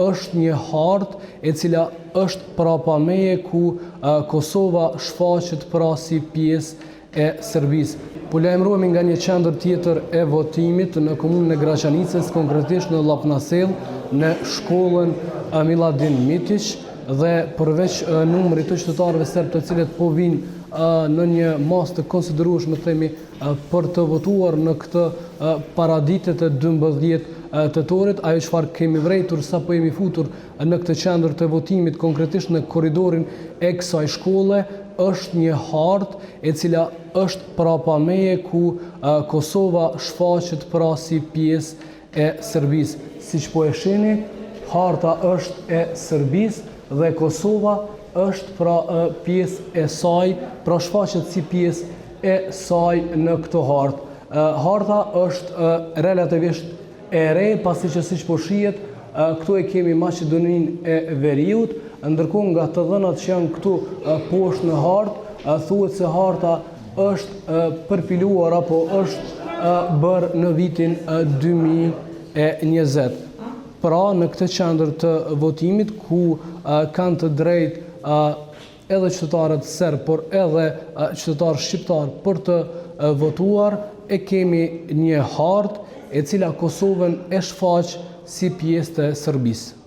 është një hartë e cila është prapa meje ku Kosova shfaqet pra si pjesë e Serbisë. Po lajmërohemi nga një qendër tjetër e votimit në komunën e Graçanicës, konkretisht në Llapnasell, në shkollën Miladin Mitić, dhe përveç numrit të qytetarëve serb të cilët po vinë në një masë të konsiderueshme themi për të votuar në këtë paraditë të 12 tetorit, ajo çfarë kemi vërejtur sa po jemi futur në këtë qendër të votimit, konkretisht në korridorin e kësaj shkolle, është një hartë e cila është prapa meje ku Kosova shfaqet pra si pjesë e Serbisë. Siç po e shihni, harta është e Serbisë dhe Kosova është pra pjesë e saj, pra shfaqet si pjesë e saj në këtë hartë. Harta është relativisht e re, pasi që siç po shihet, këtu e kemi Maqedoninë e Veriut, ndërkohë nga të dhënat që janë këtu poshtë në hartë, thuhet se harta është përpiluar apo është bërë në vitin 2020. Pra në këtë qendër të votimit ku kanë të drejtë edhe qytetarët serb, por edhe qytetarë shqiptar për të votuar, e kemi një hartë e cila Kosovën e shfaq si pjesë të Serbisë.